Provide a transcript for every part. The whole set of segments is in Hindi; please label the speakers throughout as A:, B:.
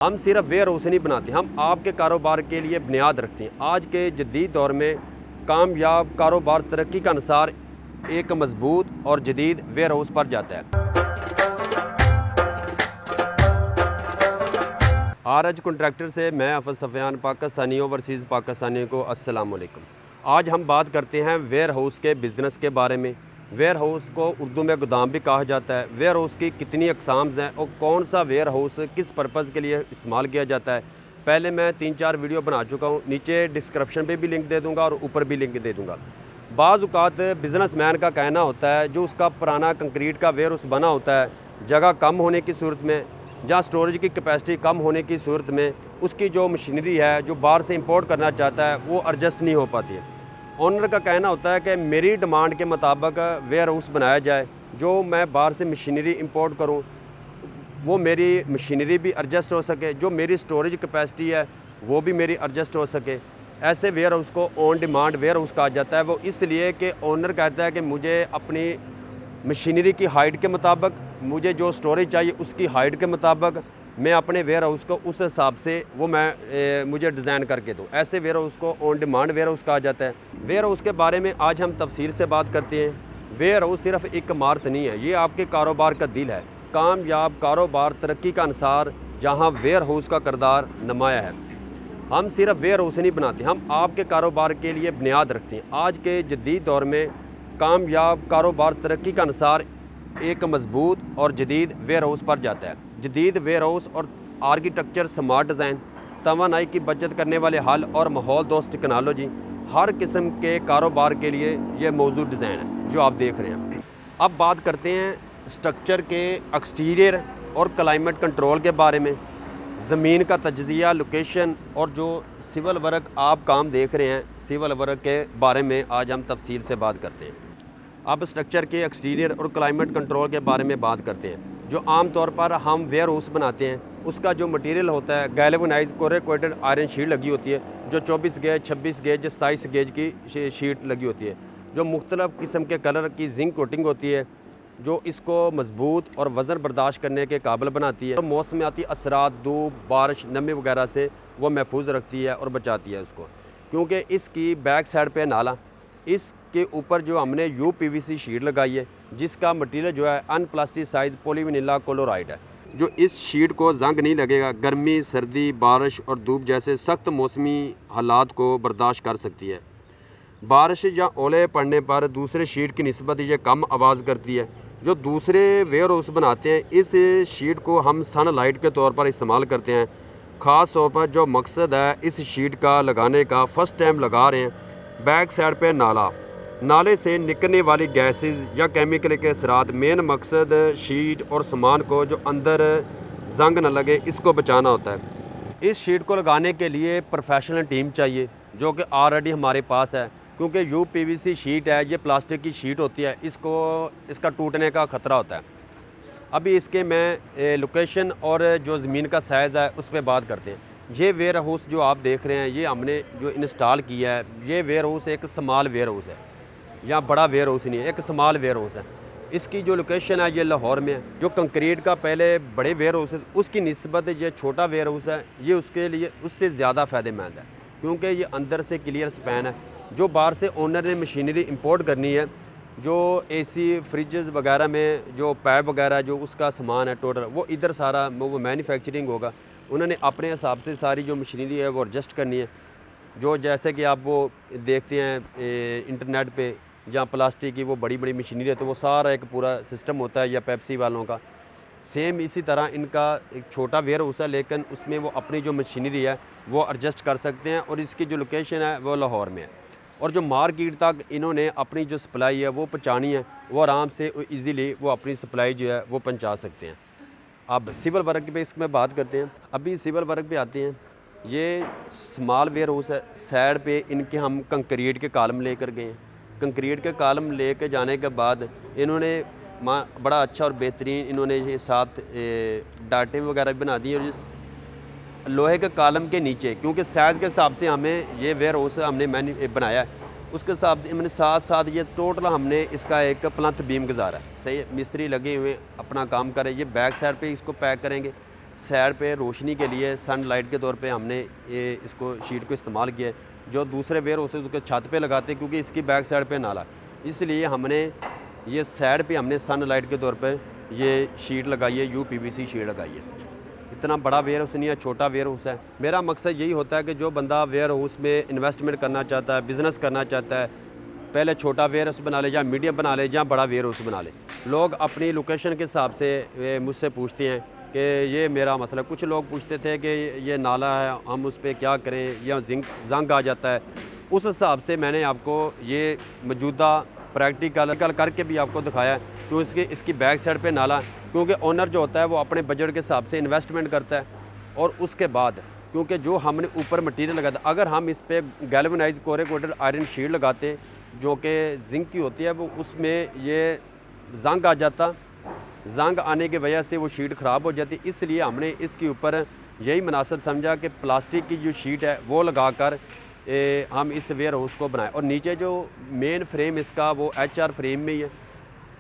A: हम सिर्फ वेयर हाउस नहीं बनाते, हम आपके कारोबार के लिए बुनियाद रखते हैं। आज के जदीद दौर में कामयाब कारोबार तरक्की का अनुसार एक मजबूत और जदीद वेयर हाउस पर जाता है। आरज कॉन्ट्रैक्टर से मैं अफज सफ़ियान पाकिस्तानी ओवरसीज़ पाकिस्तानियों को अस्सलाम वालेकुम। आज हम बात करते हैं वेयर हाउस के बिज़नेस के बारे में। वेयर हाउस को उर्दू में गोदाम भी कहा जाता है। वेयर हाउस की कितनी अक़साम्स हैं और कौन सा वेयर हाउस किस पर्पज़ के लिए इस्तेमाल किया जाता है, पहले मैं 3-4 वीडियो बना चुका हूँ। नीचे डिस्क्रिप्शन पे भी लिंक दे दूँगा और ऊपर भी लिंक दे दूँगा। बाज़ औक़ात बिज़नेसमैन का कहना होता है जो उसका पुराना कंक्रीट का वेयर हाउस बना होता है, जगह कम होने की सूरत में या स्टोरेज की कैपेसिटी कम होने की सूरत में उसकी जो मशीनरी है जो बाहर से इंपोर्ट करना चाहता है वो एडजस्ट नहीं हो पाती है। ओनर का कहना होता है कि मेरी डिमांड के मुताबिक वेयर हाउस बनाया जाए, जो मैं बाहर से मशीनरी इंपोर्ट करूं वो मेरी मशीनरी भी एडजस्ट हो सके, जो मेरी स्टोरेज कैपेसिटी है वो भी मेरी एडजस्ट हो सके। ऐसे वेयर हाउस को ऑन डिमांड वेयर हाउस कहा जाता है। वो इसलिए कि ओनर कहता है कि मुझे अपनी मशीनरी की हाइट के मुताबिक, मुझे जो स्टोरेज चाहिए उसकी हाइट के मुताबिक मैं अपने वेयर हाउस को उस हिसाब से वो मुझे डिज़ाइन करके दूँ। ऐसे वेयर हाउस को ऑन डिमांड वेयर हाउस कहा जाता है। वेयर हाउस के बारे में आज हम तफसील से बात करते हैं। वेयर हाउस सिर्फ एक इमारत नहीं है, ये आपके कारोबार का दिल है। कामयाब कारोबार तरक्की का अनुसार जहाँ वेयर हाउस का किरदार नुमाया है। हम सिर्फ वेयर हाउस नहीं बनाते, हम आपके कारोबार के लिए बुनियाद रखते हैं। आज के जदीद दौर में कामयाब कारोबार तरक्की का अनुसार एक मजबूत और जदीद वेयर हाउस पर जाता है। जदीद वेयर हाउस और आर्किटेक्चर, स्मार्ट डिज़ाइन, तवानाई की बचत करने वाले हल और माहौल दोस्त टेक्नोलॉजी, हर किस्म के कारोबार के लिए ये मौजूद डिज़ाइन है जो आप देख रहे हैं। अब बात करते हैं स्ट्रक्चर के एक्सटीरियर और क्लाइमेट कंट्रोल के बारे में। ज़मीन का तज्ज़िया, लोकेशन और जो सिविल वर्क आप काम देख रहे हैं, सिविल वर्क के बारे में आज हम तफसील से बात करते हैं। अब स्ट्रक्चर के एक्सटीरियर और क्लाइमेट कंट्रोल के बारे में बात करते हैं। जो आम तौर पर हम वेयर हाउस बनाते हैं उसका जो मटेरियल होता है गैल्वेनाइज कोरेकोटेड आयरन शीट लगी होती है, जो 24 गेज, 26 गेज, 27 गेज की शीट लगी होती है, जो मुख्तलिफ़ किस्म के कलर की जिंक कोटिंग होती है, जो इसको मजबूत और वज़न बर्दाश्त करने के काबिल बनाती है और मौसमियाती असरात, धूप, बारिश, नमी वगैरह से वो महफूज रखती है और बचाती है उसको। क्योंकि इसकी बैक साइड पे नाला, इसके ऊपर जो हमने UPVC शीट लगाई है जिसका मटेरियल जो है अनप्लास्टिसाइज पॉलीविनिला क्लोराइड है, जो इस शीट को जंग नहीं लगेगा, गर्मी, सर्दी, बारिश और धूप जैसे सख्त मौसमी हालात को बर्दाश्त कर सकती है। बारिश या ओले पड़ने पर दूसरे शीट की निस्बत ये कम आवाज़ करती है। जो दूसरे वेयर हाउस बनाते हैं इस शीट को हम सन लाइट के तौर पर इस्तेमाल करते हैं। ख़ास तौर पर जो मकसद है इस शीट का लगाने का, फ़र्स्ट टाइम लगा रहे हैं। बैक साइड पे नाले से निकलने वाली गैसेस या केमिकल के असरात, मेन मकसद शीट और सामान को जो अंदर जंग न लगे इसको बचाना होता है। इस शीट को लगाने के लिए प्रोफेशनल टीम चाहिए जो कि ऑलरेडी हमारे पास है। क्योंकि UPVC शीट है, ये प्लास्टिक की शीट होती है, इसका टूटने का ख़तरा होता है। अभी इसके मैं लोकेशन और जो ज़मीन का साइज़ है उस पर बात करते हैं। ये वेयर हाउस जो आप देख रहे हैं ये हमने जो इंस्टॉल किया है, ये वेयर हाउस एक स्मॉल वेयर हाउस है, या बड़ा वेयर हाउस नहीं है, एक स्मॉल वेयर हाउस है। इसकी जो लोकेशन है ये लाहौर में है। जो कंक्रीट का पहले बड़े वेयर हाउस है उसकी निस्बत ये छोटा वेयर हाउस है, ये उसके लिए उससे ज़्यादा फ़ायदेमंद है क्योंकि ये अंदर से क्लियर स्पैन है। जो बाहर से ओनर ने मशीनरी इंपोर्ट करनी है, जो AC, फ्रिजेस वगैरह में जो पाइप वगैरह जो उसका सामान है टोटल, वो इधर सारा वो मैन्युफैक्चरिंग होगा। उन्होंने अपने हिसाब से सारी जो मशीनरी है वो एडजस्ट करनी है। जो जैसे कि आप वो देखते हैं इंटरनेट पे जहाँ प्लास्टिक की वो बड़ी बड़ी मशीनरी है तो वो सारा एक पूरा सिस्टम होता है, या पेप्सी वालों का सेम इसी तरह इनका एक छोटा वेयर हाउस है, लेकिन उसमें वो अपनी जो मशीनरी है वो एडजस्ट कर सकते हैं। और इसकी जो लोकेशन है वो लाहौर में है। और जो मार्केट तक इन्होंने अपनी जो सप्लाई है वो पहुँचानी है, वो आराम से ईज़िली वो अपनी सप्लाई जो है वो पहुँचा सकते हैं। अब सिविल वर्क पे इसमें बात करते हैं। अभी सिविल वर्क पे आते हैं। ये स्मॉल वेयर हाउस है, साइड पे इनके हम कंक्रीट के कॉलम लेकर गए हैं। कंक्रीट के कॉलम लेकर जाने के बाद इन्होंने बड़ा अच्छा और बेहतरीन इन्होंने ये साथ डाटे वगैरह बना दिए। और जिस लोहे के कॉलम के नीचे, क्योंकि साइज़ के हिसाब से हमें ये वेयर हाउस हमने बनाया है, उसके हिसाब से मैंने साथ ये टोटल हमने इसका एक प्लंथ बीम गुजारा है। सही, मिस्त्री लगे हुए अपना काम करें। ये बैक साइड पे इसको पैक करेंगे, साइड पे रोशनी के लिए सनलाइट के तौर पे हमने ये इसको शीट को इस्तेमाल किया है। जो दूसरे वेयर हाउस उसके छत पे लगाते क्योंकि इसकी बैक साइड पे नाला, इसलिए हमने ये साइड पे हमने सनलाइट के तौर पे ये शीट लगाई है, UPVC शीट लगाई है। इतना बड़ा वेयर हाउस नहीं है, छोटा वेयर हाउस है। मेरा मकसद यही होता है कि जो बंदा वेयर हाउस में इन्वेस्टमेंट करना चाहता है, बिज़नेस करना चाहता है, पहले छोटा वेयर हाउस बना ले या मीडियम बना ले या बड़ा वेयर हाउस बना ले। लोग अपनी लोकेशन के हिसाब से मुझसे पूछते हैं कि ये मेरा मसला। कुछ लोग पूछते थे कि ये नाला है, हम उस पर क्या करें, या जंग आ जाता है। उस हिसाब से मैंने आपको ये मौजूदा प्रैक्टिकल करके भी आपको दिखाया है कि इसकी बैक साइड पे नाला, क्योंकि ओनर जो होता है वो अपने बजट के हिसाब से इन्वेस्टमेंट करता है। और उसके बाद क्योंकि जो हमने ऊपर मटेरियल लगाया था, अगर हम इस पर गैल्वेनाइज कोरे कोटेड आयरन शीट लगाते जो कि जिंक की होती है, वो उसमें ये जंग आ जाता। जंग आने की वजह से वो शीट ख़राब हो जाती। इसलिए हमने इसके ऊपर यही मुनासिब समझा कि प्लास्टिक की जो शीट है वो लगाकर हम इस वेयर हाउस को बनाएं। और नीचे जो मेन फ्रेम इसका वो HR फ्रेम में ही है।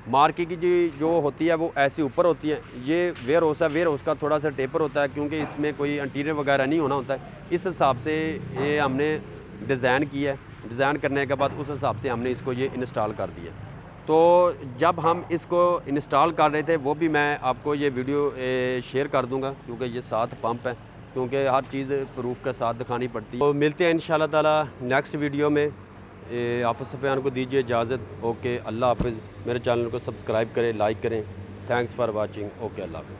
A: मार्की की जो होती है वो ऐसी ऊपर होती है। ये वेयर हाउस है, वेयर हाउस का थोड़ा सा टेपर होता है क्योंकि इसमें कोई इंटीरियर वगैरह नहीं होना होता है। इस हिसाब से ये हमने डिज़ाइन किया है। डिज़ाइन करने के बाद उस हिसाब से हमने इसको ये इंस्टॉल कर दिया। तो जब हम इसको इंस्टॉल कर रहे थे वो भी मैं आपको ये वीडियो शेयर कर दूंगा, क्योंकि ये साथ पंप है, क्योंकि हर चीज़ प्रूफ के साथ दिखानी पड़ती है। तो मिलते हैं इंशाल्लाह ताला नेक्स्ट वीडियो में। हाफिज़ सफ़ियान को दीजिए इजाज़त। ओके, अल्लाह हाफिज़। मेरे चैनल को सब्सक्राइब करें, लाइक करें। Thanks for watching. ओके, अल्लाह हाफिज़।